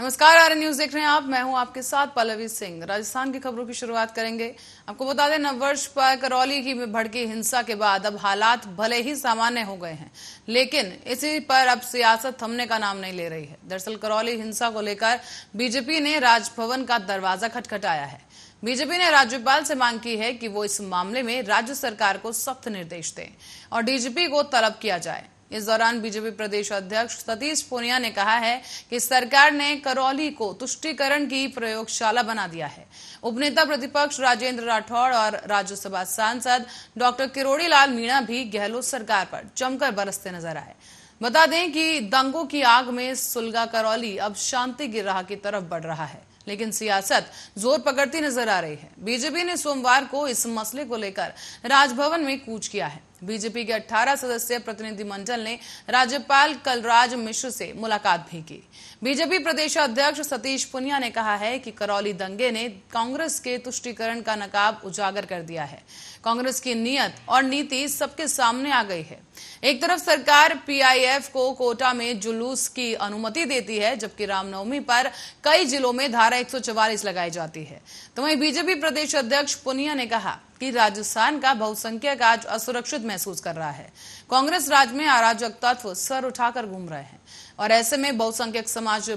नमस्कार, RN news देख रहे हैं आप। मैं हूं आपके साथ पल्लवी सिंह। राजस्थान की खबरों की शुरुआत करेंगे। आपको बता दें, नववर्ष पर करौली की भड़की हिंसा के बाद अब हालात भले ही सामान्य हो गए हैं, लेकिन इसी पर अब सियासत थमने का नाम नहीं ले रही है। दरअसल करौली हिंसा को लेकर बीजेपी ने राजभवन का दरवाजा खटखटाया है। बीजेपी ने राज्यपाल से मांग की है कि वो इस मामले में राज्य सरकार को सख्त निर्देश दें और डीजीपी को तलब किया जाए। इस दौरान बीजेपी प्रदेश अध्यक्ष सतीश पूनिया ने कहा है कि सरकार ने करौली को तुष्टीकरण की प्रयोगशाला बना दिया है। उपनेता प्रतिपक्ष राजेंद्र राठौड़ और राज्यसभा सांसद डॉक्टर किरोड़ी लाल मीणा भी गहलोत सरकार पर जमकर बरसते नजर आए। बता दें कि दंगों की आग में सुलगा करौली अब शांति की राह की तरफ बढ़ रहा है, लेकिन सियासत जोर पकड़ती नजर आ रही है। बीजेपी ने सोमवार को इस मसले को लेकर राजभवन में कूच किया है। बीजेपी के 18 सदस्यीय प्रतिनिधिमंडल ने राज्यपाल कलराज मिश्र से मुलाकात भी की। बीजेपी प्रदेश अध्यक्ष सतीश पूनिया ने कहा है कि करौली दंगे ने कांग्रेस के तुष्टीकरण का नकाब उजागर कर दिया है। कांग्रेस की नीयत और नीति सबके सामने आ गई है। एक तरफ सरकार पीआईएफ को कोटा में जुलूस की अनुमति देती है, जबकि रामनवमी पर कई जिलों में धारा 144 लगाई जाती है। तो वहीं बीजेपी प्रदेश अध्यक्ष पूनिया ने कहा कि राजस्थान का बहुसंख्यक आज असुरक्षित महसूस कर रहा है। कांग्रेस राज्य में अराजक तत्व सर उठाकर घूम रहे हैं और ऐसे में बहुसंख्यक समाज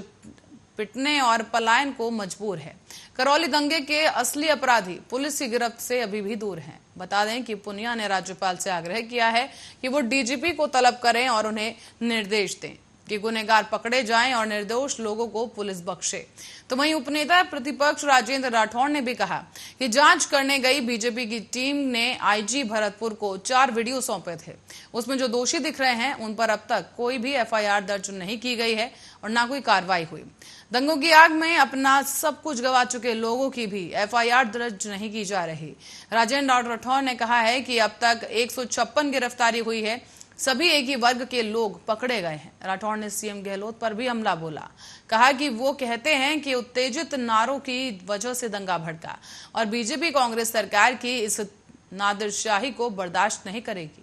पिटने और पलायन को मजबूर है। करौली दंगे के असली अपराधी पुलिस की गिरफ्त से अभी भी दूर हैं। बता दें कि पूनिया ने राज्यपाल से आग्रह किया है कि वो डीजीपी को तलब करें और उन्हें निर्देश दें कि गुनहगार पकड़े जाएं और निर्दोष लोगों को पुलिस बख्शे। तो वहीं उपनेता प्रतिपक्ष राजेंद्र राठौड़ ने भी कहा कि जांच करने गई बीजेपी की टीम ने आईजी भरतपुर को 4 वीडियो सौंपे थे। उसमें जो दोषी दिख रहे हैं उन पर अब तक कोई भी एफआईआर दर्ज नहीं की गई है और न कोई कार्रवाई हुई। दंगों की आग में अपना सब कुछ गंवा चुके लोगों की भी एफआईआर दर्ज नहीं की जा रही। राजेंद्र राठौड़ ने कहा है कि अब तक 156 गिरफ्तारी हुई है, सभी एक ही वर्ग के लोग पकड़े गए हैं। राठौड़ ने सीएम गहलोत पर भी हमला बोला। कहा कि वो कहते हैं कि उत्तेजित नारों की वजह से दंगा भड़का और बीजेपी कांग्रेस सरकार की इस नादिरशाही को बर्दाश्त नहीं करेगी।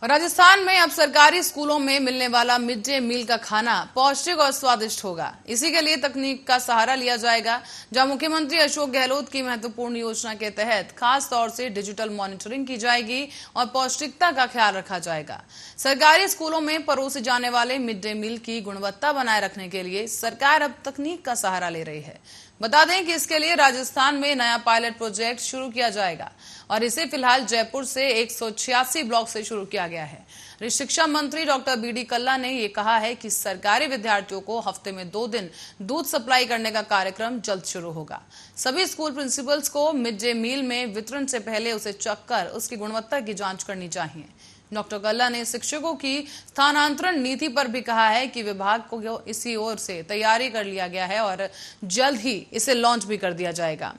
राजस्थान में अब सरकारी स्कूलों में मिलने वाला मिड डे मील का खाना पौष्टिक और स्वादिष्ट होगा। इसी के लिए तकनीक का सहारा लिया जाएगा, जहां मुख्यमंत्री अशोक गहलोत की महत्वपूर्ण योजना के तहत खास तौर से डिजिटल मॉनिटरिंग की जाएगी और पौष्टिकता का ख्याल रखा जाएगा। सरकारी स्कूलों में परोसे जाने वाले मिड डे मील की गुणवत्ता बनाए रखने के लिए सरकार अब तकनीक का सहारा ले रही है। बता दें कि इसके लिए राजस्थान में नया पायलट प्रोजेक्ट शुरू किया जाएगा और इसे फिलहाल जयपुर से 186 ब्लॉक से शुरू किया गया है। शिक्षा मंत्री डॉक्टर बीडी कल्ला ने यह कहा है कि सरकारी विद्यार्थियों को हफ्ते में 2 दिन दूध सप्लाई करने का कार्यक्रम जल्द शुरू होगा। सभी स्कूल प्रिंसिपल्स को मिड डे मील में वितरण से पहले उसे चख कर उसकी गुणवत्ता की जांच करनी चाहिए। डॉक्टर कल्ला ने शिक्षकों की स्थानांतरण नीति पर भी कहा है कि विभाग को इसी ओर से तैयारी कर लिया गया है और जल्द ही इसे लॉन्च भी कर दिया जाएगा।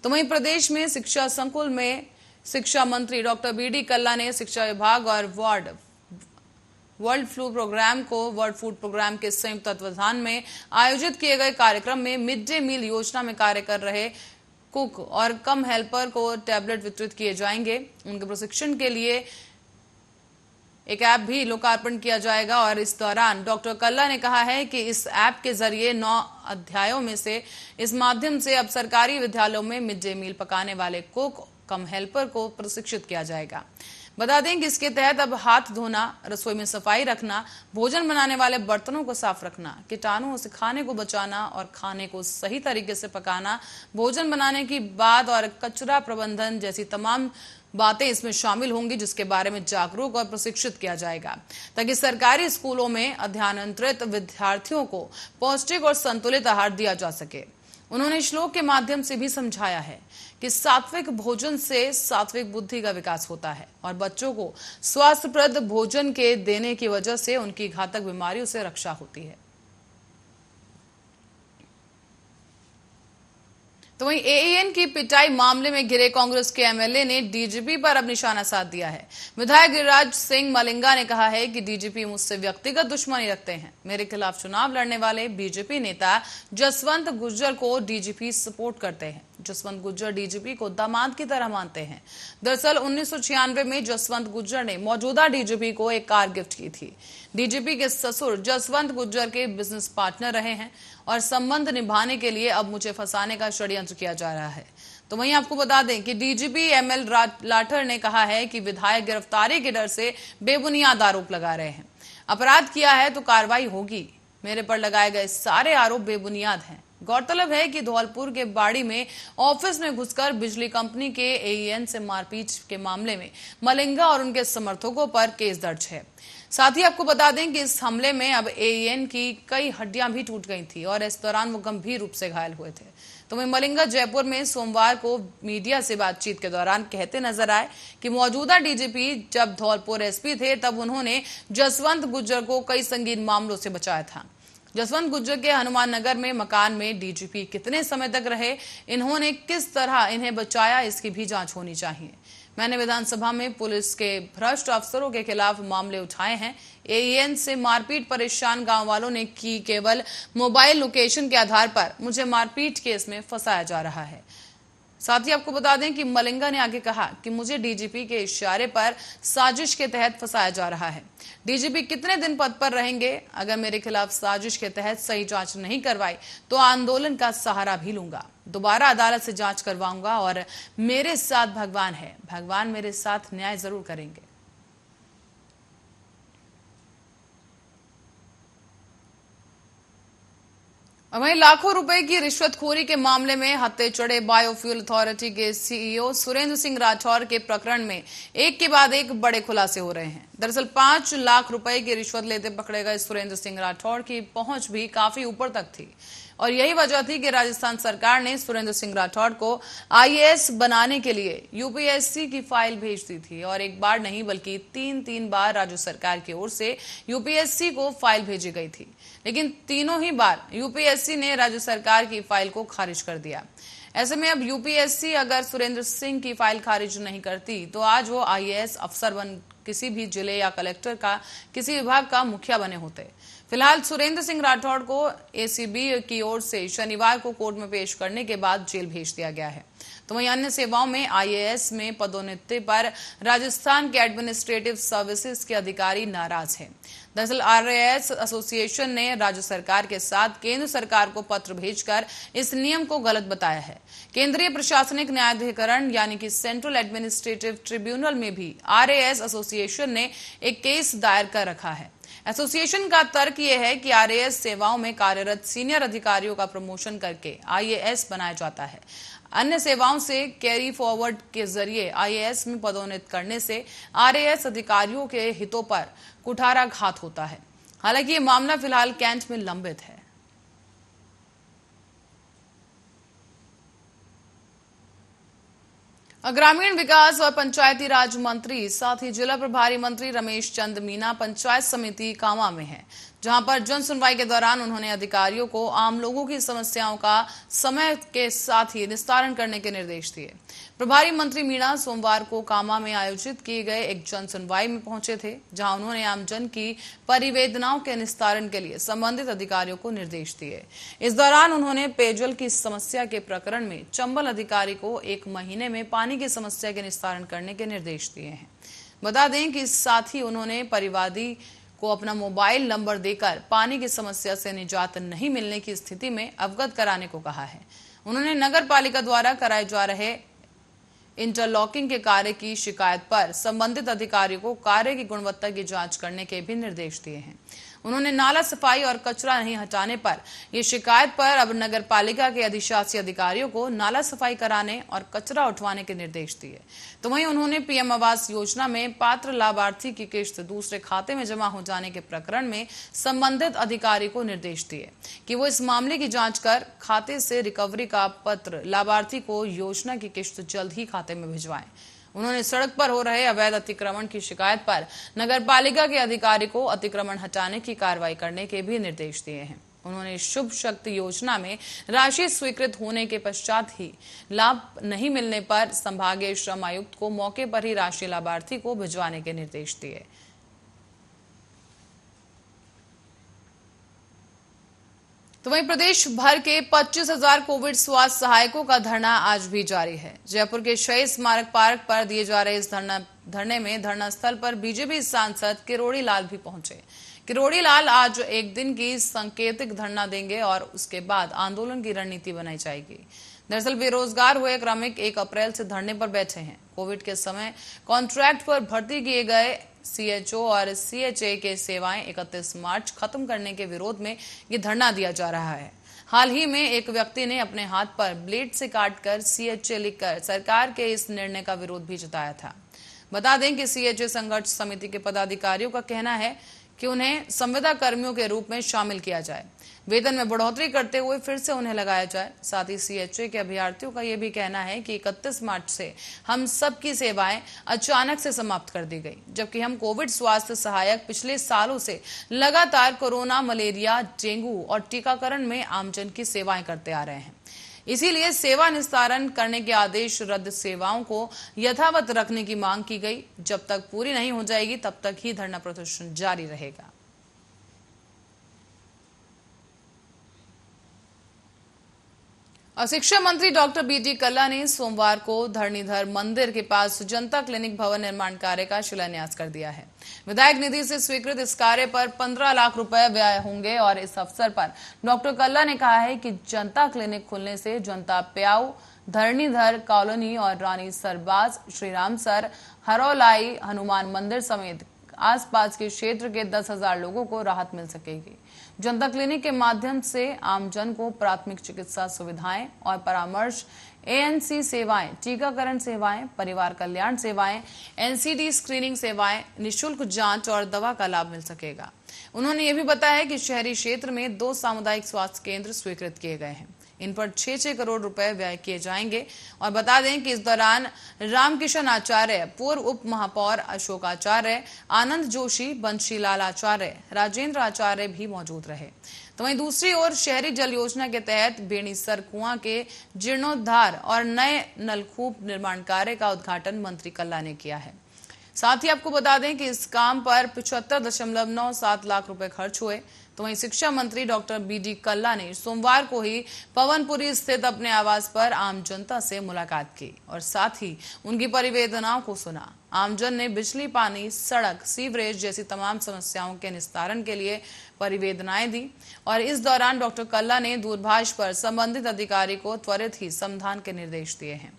तो वहीं प्रदेश में शिक्षा संकुल में शिक्षा मंत्री डॉक्टर बीडी कल्ला ने शिक्षा विभाग और वर्ल्ड फूड प्रोग्राम के संयुक्त तत्वावधान में आयोजित किए गए कार्यक्रम में मिड डे मील योजना में कार्य कर रहे कुक और कम हेल्पर को टैबलेट वितरित किए जाएंगे। उनके प्रशिक्षण के लिए एक ऐप भी लोकार्पण किया जाएगा और इस दौरान डॉक्टर कल्ला ने कहा है कि इस ऐप के जरिए 9 अध्यायों में से इस माध्यम से अब सरकारी विद्यालयों में मिड डे मील पकाने वाले कुक कम हेल्पर को प्रशिक्षित किया जाएगा। बता दें कि इसके तहत अब हाथ धोना, रसोई में सफाई रखना, भोजन बनाने वाले बर्तनों को साफ रखना, कीटाणुओं से खाने को बचाना और खाने को सही तरीके से पकाना, भोजन बनाने की बाद और कचरा प्रबंधन जैसी तमाम बातें इसमें शामिल होंगी, जिसके बारे में जागरूक और प्रशिक्षित किया जाएगा ताकि सरकारी स्कूलों में अध्ययनरत विद्यार्थियों को पौष्टिक और संतुलित आहार दिया जा सके। उन्होंने श्लोक के माध्यम से भी समझाया है कि सात्विक भोजन से सात्विक बुद्धि का विकास होता है और बच्चों को स्वास्थ्यप्रद भोजन के देने की वजह से उनकी घातक बीमारियों से रक्षा होती है। तो वहीं एएन की पिटाई मामले में घिरे कांग्रेस के एमएलए ने डीजीपी पर अब निशाना साध दिया है। विधायक गिरिराज सिंह मलिंगा ने कहा है कि डीजीपी मुझसे व्यक्तिगत दुश्मनी रखते हैं। मेरे खिलाफ चुनाव लड़ने वाले बीजेपी नेता जसवंत गुर्जर को डीजीपी सपोर्ट करते हैं, जसवंत गुर्जर डीजीपी को दामाद की तरह मानते हैं। दरअसल 1996 में जसवंत गुर्जर ने मौजूदा डीजीपी को एक कार गिफ्ट की थी। डीजीपी के ससुर जसवंत गुर्जर के बिजनेस पार्टनर रहे हैं और संबंध निभाने के लिए अब मुझे फंसाने का षड्यंत्र किया जा रहा है। तो वहीं आपको बता दें कि डीजीपी एमएल लाठर ने कहा है कि विधायक गिरफ्तारी के डर से बेबुनियाद आरोप लगा रहे हैं। अपराध किया है तो कार्रवाई होगी। मेरे पर लगाए गए सारे आरोप बेबुनियाद हैं। गौरतलब है कि धौलपुर के बाड़ी में ऑफिस में घुसकर बिजली कंपनी के एईएन से मारपीट के मामले में मलिंगा और उनके समर्थकों पर केस दर्ज है। साथ ही आपको बता दें कि इस हमले में अब एईएन की कई हड्डियां भी टूट गई थी और इस दौरान वो गंभीर रूप से घायल हुए थे। तो वहीं मलिंगा जयपुर में सोमवार को मीडिया से बातचीत के दौरान कहते नजर आए कि मौजूदा डीजीपी जब धौलपुर एसपी थे तब उन्होंने जसवंत गुर्जर को कई संगीन मामलों से बचाया था। जसवंत गुर्जर के हनुमान नगर में मकान में डीजीपी कितने समय तक रहे, इन्होंने किस तरह इन्हें बचाया, इसकी भी जांच होनी चाहिए। मैंने विधानसभा में पुलिस के भ्रष्ट अफसरों के खिलाफ मामले उठाए हैं। एईएन से मारपीट परेशान गांव वालों ने की केवल मोबाइल लोकेशन के आधार पर मुझे मारपीट केस में फंसाया जा रहा है। साथ ही आपको बता दें कि मलिंगा ने आगे कहा कि मुझे डीजीपी के इशारे पर साजिश के तहत फंसाया जा रहा है। डीजीपी कितने दिन पद पर रहेंगे? अगर मेरे खिलाफ साजिश के तहत सही जांच नहीं करवाई तो आंदोलन का सहारा भी लूंगा। दोबारा अदालत से जांच करवाऊंगा और मेरे साथ भगवान है, भगवान मेरे साथ न्याय जरूर करेंगे। वहीं लाखों रुपए की रिश्वतखोरी के मामले में हत्थे चढ़े बायोफ्यूल अथॉरिटी के सीईओ सुरेंद्र सिंह राठौर के प्रकरण में एक के बाद एक बड़े खुलासे हो रहे हैं। दरअसल 5 लाख रुपए की रिश्वत लेते पकड़े गए सुरेंद्र सिंह राठौर की पहुंच भी काफी ऊपर तक थी और यही वजह थी कि राजस्थान सरकार ने सुरेंद्र सिंह राठौर को आईएएस बनाने के लिए यूपीएससी की फाइल भेज दी थी और एक बार नहीं बल्कि 3 बार राज्य सरकार की ओर से यूपीएससी को फाइल भेजी गई थी, लेकिन तीनों ही बार यूपीएससी ने राज्य सरकार की फाइल को खारिज कर दिया। ऐसे में अब यूपीएससी अगर सुरेंद्र सिंह की फाइल खारिज नहीं करती तो आज वो आईएएस अफसर बन किसी भी जिले या कलेक्टर का किसी विभाग का मुखिया बने होते। फिलहाल सुरेंद्र सिंह राठौड़ को एसीबी की ओर से शनिवार को कोर्ट में पेश करने के बाद जेल भेज दिया गया है। तो वहीं अन्य सेवाओं में आईएएस में पदोन्नति पर राजस्थान के एडमिनिस्ट्रेटिव सर्विसेज के अधिकारी नाराज हैं। दरअसल आरएएस एसोसिएशन ने राज्य सरकार के साथ केंद्र सरकार को पत्र भेजकर इस नियम को गलत बताया है। केंद्रीय प्रशासनिक न्यायाधिकरण यानी कि सेंट्रल एडमिनिस्ट्रेटिव ट्रिब्यूनल में भी आरएएस एसोसिएशन ने एक केस दायर कर रखा है। एसोसिएशन का तर्क यह है कि आरएएस सेवाओं में कार्यरत सीनियर अधिकारियों का प्रमोशन करके आईएएस बनाया जाता है। अन्य सेवाओं से कैरी फॉरवर्ड के जरिए आईएएस में पदोन्नत करने से आरएएस अधिकारियों के हितों पर कुठाराघात होता है। हालांकि ये मामला फिलहाल कैंट में लंबित है। ग्रामीण विकास और पंचायती राज मंत्री साथ ही जिला प्रभारी मंत्री रमेश चंद मीना पंचायत समिति कामा में हैं, जहां पर जन सुनवाई के दौरान उन्होंने अधिकारियों को आम लोगों की समस्याओं का समय के साथ ही निस्तारण करने के निर्देश दिए। प्रभारी मंत्री मीणा सोमवार को कामा में आयोजित किए गए एक जन सुनवाई में पहुंचे थे, जहां उन्होंने आमजन की परिवेदनाओं के निस्तारण के लिए संबंधित अधिकारियों को निर्देश दिए। इस दौरान उन्होंने पेयजल की समस्या के प्रकरण में चंबल अधिकारी को 1 महीने में पानी की समस्या के निस्तारण करने के निर्देश दिए हैं। बता दें कि साथ ही उन्होंने परिवादी को अपना मोबाइल नंबर देकर पानी की समस्या से निजात नहीं मिलने की स्थिति में अवगत कराने को कहा है। उन्होंने नगर पालिका द्वारा कराए जा रहे इंटरलॉकिंग के कार्य की शिकायत पर संबंधित अधिकारियों को कार्य की गुणवत्ता की जांच करने के भी निर्देश दिए हैं। उन्होंने नाला सफाई और कचरा नहीं हटाने पर ये शिकायत पर अब नगर पालिका के अधिशासी अधिकारियों को नाला सफाई कराने और कचरा उठवाने के निर्देश दिए। तो वहीं उन्होंने पीएम आवास योजना में पात्र लाभार्थी की किस्त दूसरे खाते में जमा हो जाने के प्रकरण में संबंधित अधिकारी को निर्देश दिए कि वो इस मामले की जांच कर खाते से रिकवरी का पत्र लाभार्थी को योजना की किस्त जल्द ही खाते में भिजवाएं। उन्होंने सड़क पर हो रहे अवैध अतिक्रमण की शिकायत पर नगर पालिका के अधिकारी को अतिक्रमण हटाने की कार्रवाई करने के भी निर्देश दिए हैं। उन्होंने शुभ शक्ति योजना में राशि स्वीकृत होने के पश्चात ही लाभ नहीं मिलने पर संभागीय श्रम आयुक्त को मौके पर ही राशि लाभार्थी को भिजवाने के निर्देश दिए। तो वहीं प्रदेश भर के 25,000 कोविड स्वास्थ्य सहायकों का धरना आज भी जारी है। जयपुर के शहीद स्मारक पार्क पर दिए जा रहे इस धरने में धरना स्थल पर बीजेपी सांसद किरोड़ी लाल भी पहुंचे। किरोड़ी लाल आज एक दिन की सांकेतिक धरना देंगे और उसके बाद आंदोलन की रणनीति बनाई जाएगी। दरअसल बेरोजगार हुए क्रमिक 1 अप्रैल से धरने पर बैठे हैं। कोविड के समय कॉन्ट्रैक्ट पर भर्ती किए गए सीएचओ और सीएचए के सेवाएं 31 मार्च खत्म करने के विरोध में ये धरना दिया जा रहा है। हाल ही में एक व्यक्ति ने अपने हाथ पर ब्लेड से काटकर सीएचए लिखकर सरकार के इस निर्णय का विरोध भी जताया था। बता दें कि सीएचए संघर्ष समिति के पदाधिकारियों का कहना है कि उन्हें संविदा कर्मियों के रूप में शामिल किया जाए, वेतन में बढ़ोतरी करते हुए फिर से उन्हें लगाया जाए। साथ ही सीएचए के अभ्यर्थियों का यह भी कहना है कि 31 मार्च से हम सबकी सेवाएं अचानक से समाप्त कर दी गई, जबकि हम कोविड स्वास्थ्य सहायक पिछले सालों से लगातार कोरोना, मलेरिया, डेंगू और टीकाकरण में आमजन की सेवाएं करते आ रहे हैं। इसीलिए सेवा निस्तारण करने के आदेश रद्द सेवाओं को यथावत रखने की मांग की गई। जब तक पूरी नहीं हो जाएगी तब तक ही धरना प्रदर्शन जारी रहेगा। और शिक्षा मंत्री डॉक्टर बीडी कल्ला ने सोमवार को धरणीधर मंदिर के पास जनता क्लिनिक भवन निर्माण कार्य का शिलान्यास कर दिया है। विधायक निधि से स्वीकृत इस कार्य पर 15 लाख रुपए व्यय होंगे और इस अवसर पर डॉक्टर कल्ला ने कहा है कि जनता क्लिनिक खुलने से जनता प्याऊ, धरणीधर कॉलोनी और रानी सरबाज, श्रीराम सर, हरौलाई हनुमान मंदिर समेत आसपास के क्षेत्र के 10,000 लोगों को राहत मिल सकेगी। जनता क्लिनिक के माध्यम से आमजन को प्राथमिक चिकित्सा सुविधाएं और परामर्श, एएनसी सेवाएं, टीकाकरण सेवाएं, परिवार कल्याण सेवाएं, एनसीडी स्क्रीनिंग सेवाएं, निःशुल्क जांच और दवा का लाभ मिल सकेगा। उन्होंने ये भी बताया कि शहरी क्षेत्र में 2 सामुदायिक स्वास्थ्य केंद्र स्वीकृत किए गए हैं। इन पर 6-6 करोड़ रुपए व्यय किए जाएंगे। और बता दें कि इस दौरान रामकिशन आचार्य, पूर्व उप महापौर अशोक आचार्य, आनंद जोशी, बंशीलाल आचार्य, राजेंद्र आचार्य भी मौजूद रहे। तो वहीं दूसरी ओर शहरी जल योजना के तहत बेनीसर कुआं के जीर्णोद्धार और नए नलकूप निर्माण कार्य का उद्घाटन मंत्री कल्ला ने किया है। साथ ही आपको बता दें कि इस काम पर 75.97 लाख रुपए खर्च हुए। तो वहीं शिक्षा मंत्री डॉक्टर बीडी कल्ला ने सोमवार को ही पवनपुरी स्थित अपने आवास पर आम जनता से मुलाकात की और साथ ही उनकी परिवेदनाओं को सुना। आमजन ने बिजली, पानी, सड़क, सीवरेज जैसी तमाम समस्याओं के निस्तारण के लिए परिवेदनाएं दी और इस दौरान डॉक्टर कल्ला ने दूरभाष पर संबंधित अधिकारी को त्वरित ही समाधान के निर्देश दिए हैं।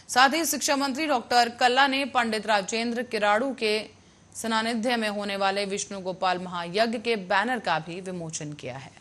साथ ही शिक्षा मंत्री डॉक्टर कल्ला ने पंडित राजेंद्र किराड़ू के सानिध्य में होने वाले विष्णु गोपाल महायज्ञ के बैनर का भी विमोचन किया है।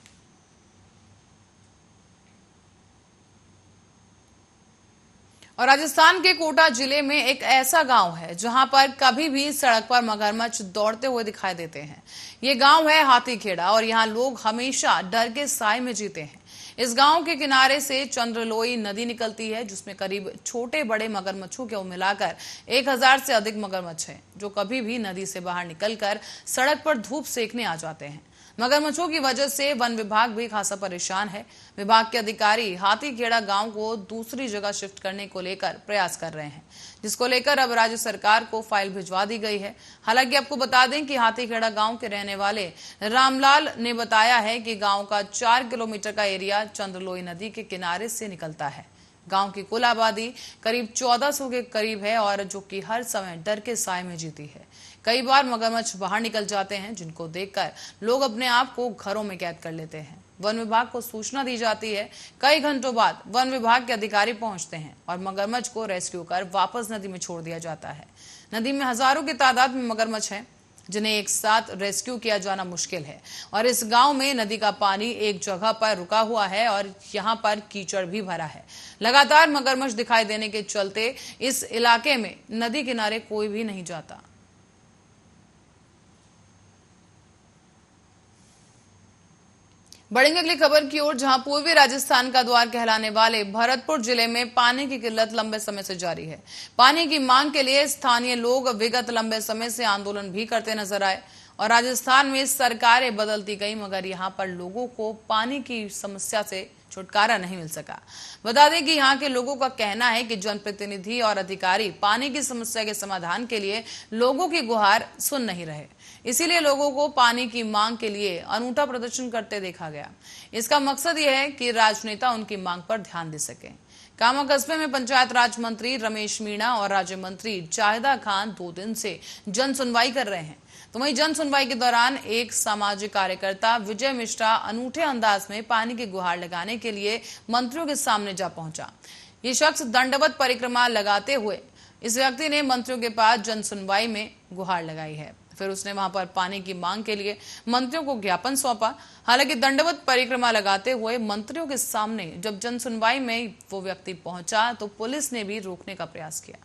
और राजस्थान के कोटा जिले में एक ऐसा गांव है जहां पर कभी भी सड़क पर मगरमच्छ दौड़ते हुए दिखाई देते हैं। ये गांव है हाथीखेड़ा और यहां लोग हमेशा डर के साए में जीते हैं। इस गांव के किनारे से चंद्रलोई नदी निकलती है, जिसमें करीब छोटे बड़े मगरमच्छों को मिलाकर 1000 से अधिक मगरमच्छ हैं, जो कभी भी नदी से बाहर निकलकर सड़क पर धूप सेकने आ जाते हैं। मगरमच्छों की वजह से वन विभाग भी खासा परेशान है। विभाग के अधिकारी हाथीखेड़ा गांव को दूसरी जगह शिफ्ट करने को लेकर प्रयास कर रहे हैं, जिसको लेकर अब राज्य सरकार को फाइल भिजवा दी गई है। हालांकि आपको बता दें कि हाथीखेड़ा गांव के रहने वाले रामलाल ने बताया है कि गांव का 4 किलोमीटर का एरिया चंद्रलोई नदी के किनारे से निकलता है। गांव की कुल आबादी करीब 1400 के करीब है और जो कि हर समय डर के साए में जीती है। कई बार मगरमच्छ बाहर निकल जाते हैं, जिनको देखकर लोग अपने आप को घरों में कैद कर लेते हैं। वन विभाग को सूचना दी जाती है। कई घंटों बाद वन विभाग के अधिकारी पहुंचते हैं और मगरमच्छ को रेस्क्यू कर वापस नदी में छोड़ दिया जाता है। नदी में हजारों की तादाद में मगरमच्छ हैं, जिन्हें एक साथ रेस्क्यू किया जाना मुश्किल है। और इस गांव में नदी का पानी एक जगह पर रुका हुआ है और यहां पर कीचड़ भी भरा है। लगातार मगरमच्छ दिखाई देने के चलते इस इलाके में नदी किनारे कोई भी नहीं जाता। बढ़ेंगे अगली खबर की ओर, जहां पूर्वी राजस्थान का द्वार कहलाने वाले भरतपुर जिले में पानी की किल्लत लंबे समय से जारी है। पानी की मांग के लिए स्थानीय लोग विगत लंबे समय से आंदोलन भी करते नजर आए और राजस्थान में सरकारें बदलती गई, मगर यहां पर लोगों को पानी की समस्या से छुटकारा नहीं मिल सका। बता दें कि यहाँ के लोगों का कहना है कि जनप्रतिनिधि और अधिकारी पानी की समस्या के समाधान के लिए लोगों की गुहार सुन नहीं रहे। इसीलिए लोगों को पानी की मांग के लिए अनूठा प्रदर्शन करते देखा गया। इसका मकसद यह है कि राजनेता उनकी मांग पर ध्यान दे सके। कामा कस्बे में पंचायत राज मंत्री रमेश मीणा और राज्य मंत्री जाहिदा खान 2 दिन से जन सुनवाई कर रहे हैं। तो वहीं जन सुनवाई के दौरान एक सामाजिक कार्यकर्ता विजय मिश्रा अनूठे अंदाज में पानी की गुहार लगाने के लिए मंत्रियों के सामने जा पहुंचा। ये शख्स दंडवत परिक्रमा लगाते हुए इस व्यक्ति ने मंत्रियों के पास जन सुनवाई में गुहार लगाई है। फिर उसने वहां पर पानी की मांग के लिए मंत्रियों को ज्ञापन सौंपा। हालांकि दंडवत परिक्रमा लगाते हुए मंत्रियों के सामने जब जन सुनवाई में वो व्यक्ति पहुंचा तो पुलिस ने भी रोकने का प्रयास किया।